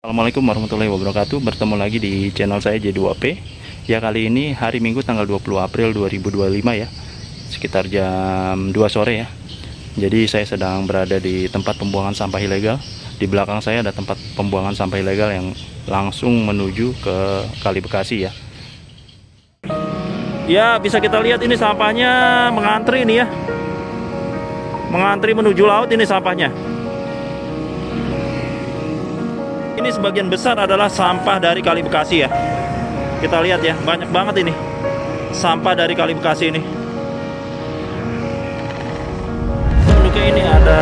Assalamualaikum warahmatullahi wabarakatuh. Bertemu lagi di channel saya J2P. Ya, kali ini hari Minggu tanggal 20 April 2025 ya. Sekitar jam 2 sore ya. Jadi saya sedang berada di tempat pembuangan sampah ilegal. Di belakang saya ada tempat pembuangan sampah ilegal yang langsung menuju ke Kali Bekasi ya. Ya, bisa kita lihat ini sampahnya mengantri ini ya. Mengantri menuju laut ini sampahnya. Ini sebagian besar adalah sampah dari Kali Bekasi ya. Kita lihat ya, banyak banget ini sampah dari Kali Bekasi ini. Menurutnya ini ada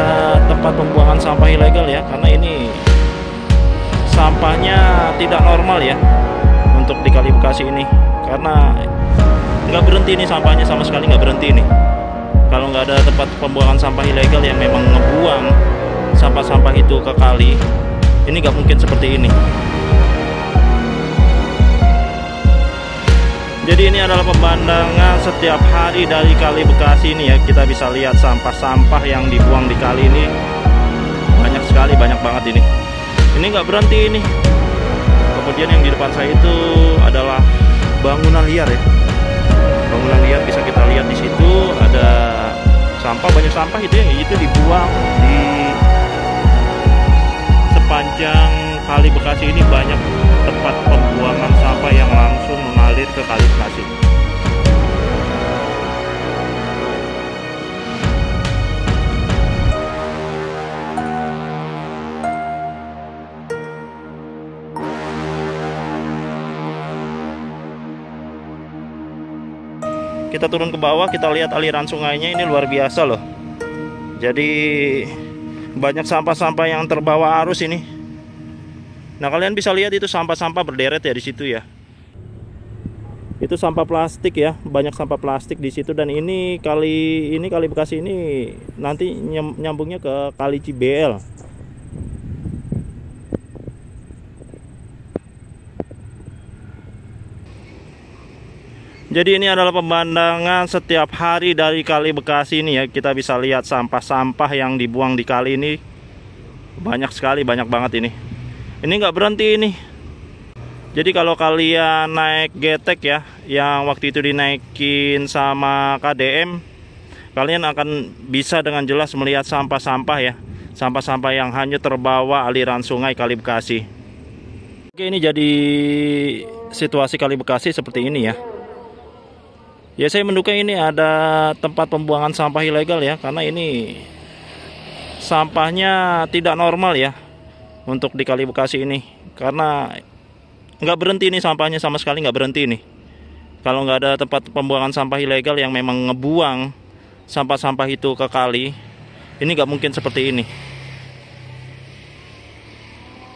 tempat pembuangan sampah ilegal ya, karena ini sampahnya tidak normal ya untuk di Kali Bekasi ini, karena nggak berhenti ini sampahnya, sama sekali nggak berhenti ini. Kalau nggak ada tempat pembuangan sampah ilegal yang memang ngebuang sampah-sampah itu ke kali, ini nggak mungkin seperti ini. Jadi ini adalah pemandangan setiap hari dari Kali Bekasi ini ya. Kita bisa lihat sampah-sampah yang dibuang di kali ini banyak sekali, banyak banget ini. Ini nggak berhenti ini. Kemudian yang di depan saya itu adalah bangunan liar ya. Bangunan liar bisa kita lihat di situ ada sampah, banyak sampah itu ya. Itu dibuang di sepanjang Kali Bekasi ini, banyak tempat pembuangan sampah yang langsung mengalir ke Kali Bekasi. Kita turun ke bawah, kita lihat aliran sungainya, ini luar biasa loh. Jadi banyak sampah-sampah yang terbawa arus ini. Nah, kalian bisa lihat itu sampah-sampah berderet ya di situ ya. Itu sampah plastik ya, banyak sampah plastik di situ. Dan ini Kali Bekasi ini nanti nyambungnya ke Kali Cibel. Jadi ini adalah pemandangan setiap hari dari Kali Bekasi ini ya. Kita bisa lihat sampah-sampah yang dibuang di kali ini banyak sekali, banyak banget ini. Ini nggak berhenti ini. Jadi kalau kalian naik getek ya, yang waktu itu dinaikin sama KDM, kalian akan bisa dengan jelas melihat sampah-sampah ya. Sampah-sampah yang hanyut terbawa aliran sungai Kali Bekasi. Oke, ini jadi situasi Kali Bekasi seperti ini ya. Ya, saya menduga ini ada tempat pembuangan sampah ilegal ya, karena ini sampahnya tidak normal ya untuk di Kali Bekasi ini, karena nggak berhenti ini sampahnya, sama sekali nggak berhenti ini. Kalau nggak ada tempat pembuangan sampah ilegal yang memang ngebuang sampah-sampah itu ke kali, ini nggak mungkin seperti ini.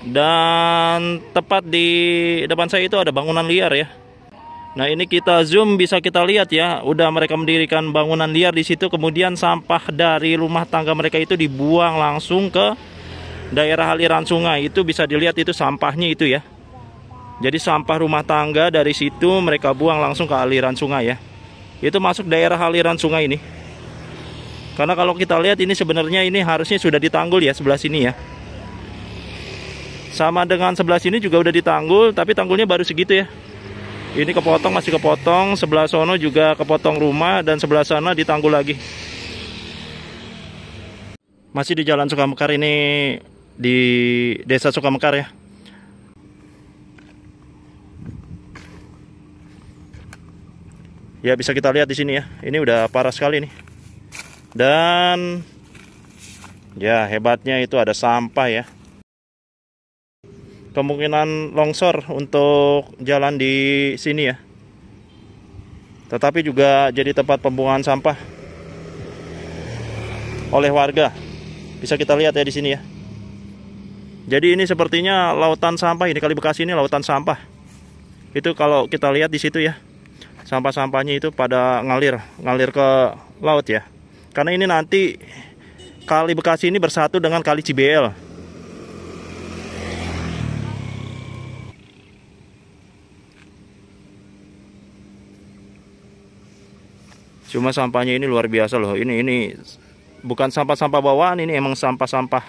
Dan tepat di depan saya itu ada bangunan liar ya. Nah, ini kita zoom, bisa kita lihat ya, udah mereka mendirikan bangunan liar di situ. Kemudian sampah dari rumah tangga mereka itu dibuang langsung ke daerah aliran sungai. Itu bisa dilihat, itu sampahnya itu ya. Jadi sampah rumah tangga dari situ mereka buang langsung ke aliran sungai ya. Itu masuk daerah aliran sungai ini. Karena kalau kita lihat ini sebenarnya ini harusnya sudah ditanggul ya, sebelah sini ya. Sama dengan sebelah sini juga udah ditanggul, tapi tanggulnya baru segitu ya. Ini kepotong, masih kepotong. Sebelah sono juga kepotong rumah, dan sebelah sana ditanggul lagi. Masih di Jalan Sukamekar ini, di Desa Sukamekar ya. Ya, bisa kita lihat di sini ya. Ini udah parah sekali nih. Dan ya, hebatnya itu ada sampah ya. Kemungkinan longsor untuk jalan di sini ya. Tetapi juga jadi tempat pembuangan sampah oleh warga. Bisa kita lihat ya di sini ya. Jadi ini sepertinya lautan sampah ini, Kali Bekasi ini lautan sampah. Itu kalau kita lihat di situ ya. Sampah-sampahnya itu pada ngalir ke laut ya. Karena ini nanti Kali Bekasi ini bersatu dengan Kali Cibel. Cuma sampahnya ini luar biasa loh. Ini bukan sampah-sampah bawaan, ini emang sampah-sampah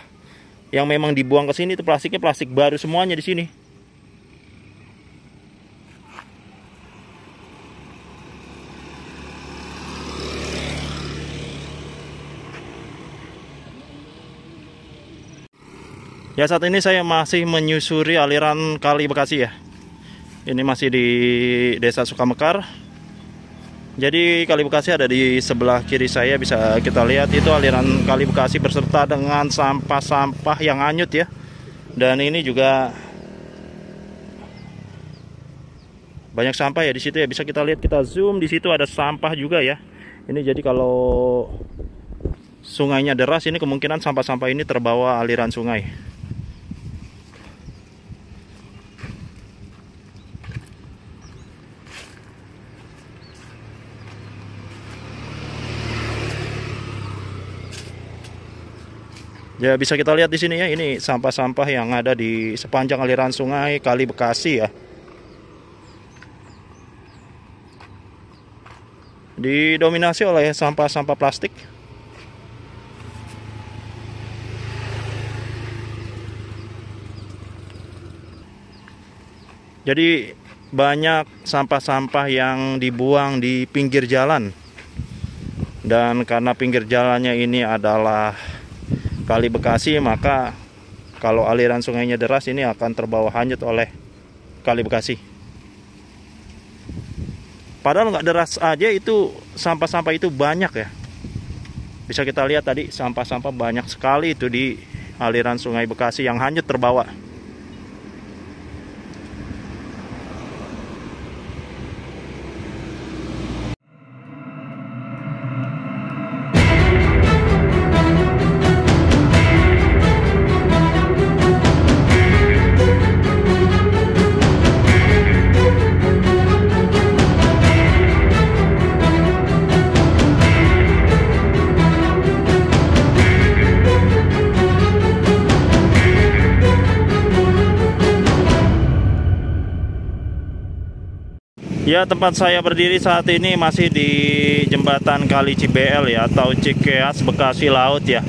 yang memang dibuang ke sini itu plastiknya plastik baru semuanya di sini. Ya, saat ini saya masih menyusuri aliran Kali Bekasi ya. Ini masih di Desa Sukamekar. Jadi Kali Bekasi ada di sebelah kiri saya, bisa kita lihat itu aliran Kali Bekasi berserta dengan sampah-sampah yang hanyut ya. Dan ini juga banyak sampah ya di situ ya, bisa kita lihat, kita zoom di situ ada sampah juga ya. Ini jadi kalau sungainya deras ini kemungkinan sampah-sampah ini terbawa aliran sungai. Ya, bisa kita lihat di sini ya, ini sampah-sampah yang ada di sepanjang aliran sungai Kali Bekasi ya. Didominasi oleh sampah-sampah plastik. Jadi banyak sampah-sampah yang dibuang di pinggir jalan. Dan karena pinggir jalannya ini adalah Kali Bekasi, maka kalau aliran sungainya deras ini akan terbawa hanyut oleh Kali Bekasi. Padahal nggak deras aja itu sampah-sampah itu banyak ya. Bisa kita lihat tadi sampah-sampah banyak sekali itu di aliran Sungai Bekasi yang hanyut terbawa. Ya, tempat saya berdiri saat ini masih di jembatan Kali Cibel ya, atau Cikeas Bekasi Laut ya.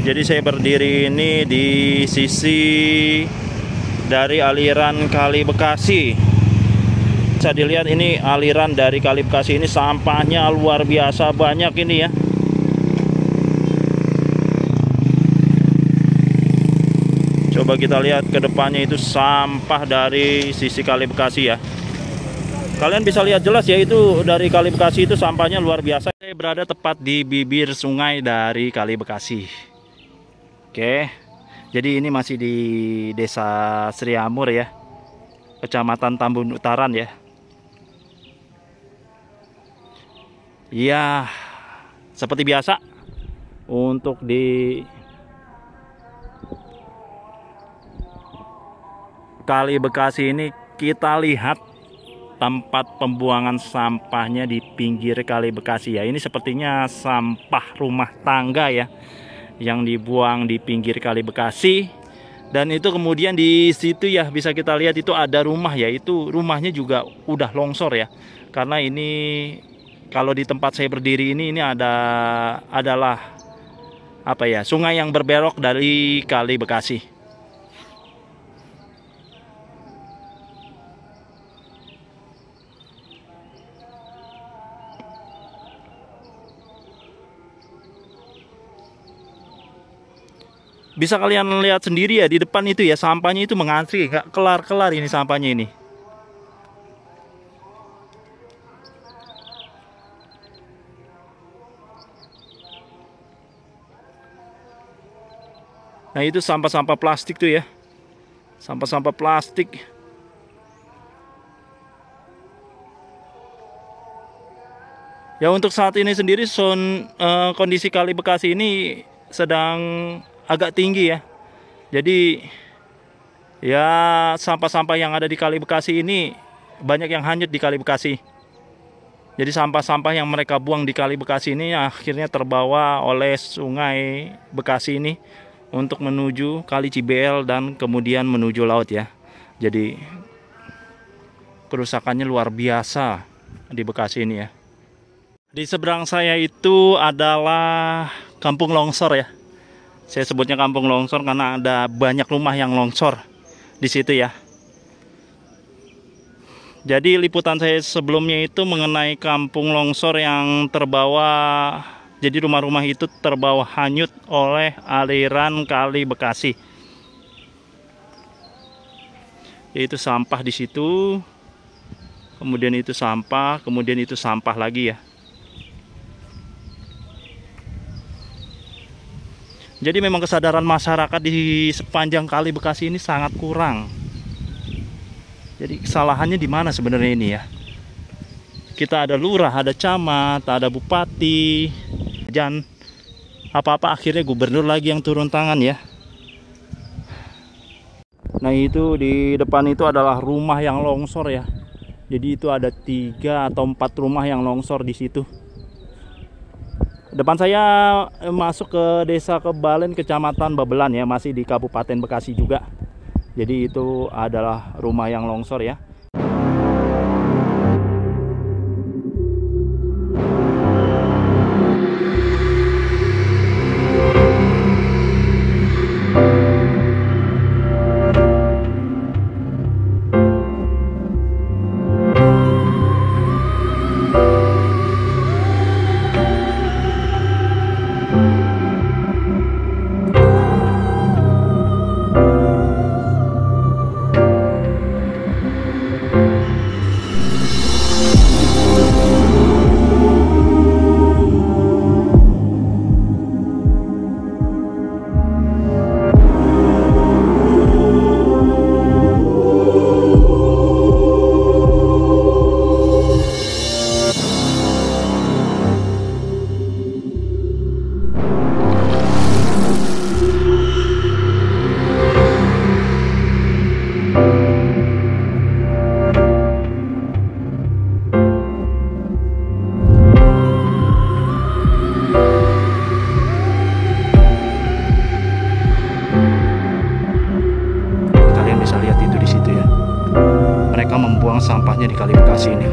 Jadi saya berdiri ini di sisi dari aliran Kali Bekasi. Bisa dilihat ini aliran dari Kali Bekasi ini sampahnya luar biasa banyak ini ya. Coba kita lihat ke depannya itu sampah dari sisi Kali Bekasi ya. Kalian bisa lihat jelas ya, itu dari Kali Bekasi itu sampahnya luar biasa. Saya berada tepat di bibir sungai dari Kali Bekasi. Oke, jadi ini masih di Desa Sriamur ya, Kecamatan Tambun Utaran ya. Ya, seperti biasa untuk di Kali Bekasi ini kita lihat tempat pembuangan sampahnya di pinggir Kali Bekasi ya. Ini sepertinya sampah rumah tangga ya, yang dibuang di pinggir Kali Bekasi. Dan itu kemudian di situ ya bisa kita lihat itu ada rumah ya, itu rumahnya juga udah longsor ya. Karena ini kalau di tempat saya berdiri ini adalah apa ya, sungai yang berbelok dari Kali Bekasi. Bisa kalian lihat sendiri ya di depan itu ya, sampahnya itu mengantri, nggak kelar-kelar ini sampahnya ini. Nah, itu sampah-sampah plastik tuh ya. Sampah-sampah plastik. Ya, untuk saat ini sendiri kondisi Kali Bekasi ini sedang agak tinggi ya. Jadi ya sampah-sampah yang ada di Kali Bekasi ini banyak yang hanyut di Kali Bekasi. Jadi sampah-sampah yang mereka buang di Kali Bekasi ini akhirnya terbawa oleh Sungai Bekasi ini untuk menuju Kali Cibel dan kemudian menuju laut ya. Jadi kerusakannya luar biasa di Bekasi ini ya. Di seberang saya itu adalah Kampung Longsor ya. Saya sebutnya kampung longsor karena ada banyak rumah yang longsor di situ ya. Jadi liputan saya sebelumnya itu mengenai kampung longsor yang terbawa, jadi rumah-rumah itu terbawa hanyut oleh aliran Kali Bekasi. Yaitu sampah di situ, kemudian itu sampah lagi ya. Jadi memang kesadaran masyarakat di sepanjang Kali Bekasi ini sangat kurang. Jadi kesalahannya di mana sebenarnya ini ya? Kita ada lurah, ada camat, ada bupati, dan apa-apa akhirnya gubernur lagi yang turun tangan ya. Nah itu di depan itu adalah rumah yang longsor ya. Jadi itu ada 3 atau 4 rumah yang longsor di situ. Depan saya masuk ke desa Kebalen, kecamatan Babelan ya, masih di Kabupaten Bekasi juga. Jadi itu adalah rumah yang longsor ya. Membuang sampahnya di Kali Bekasi ini.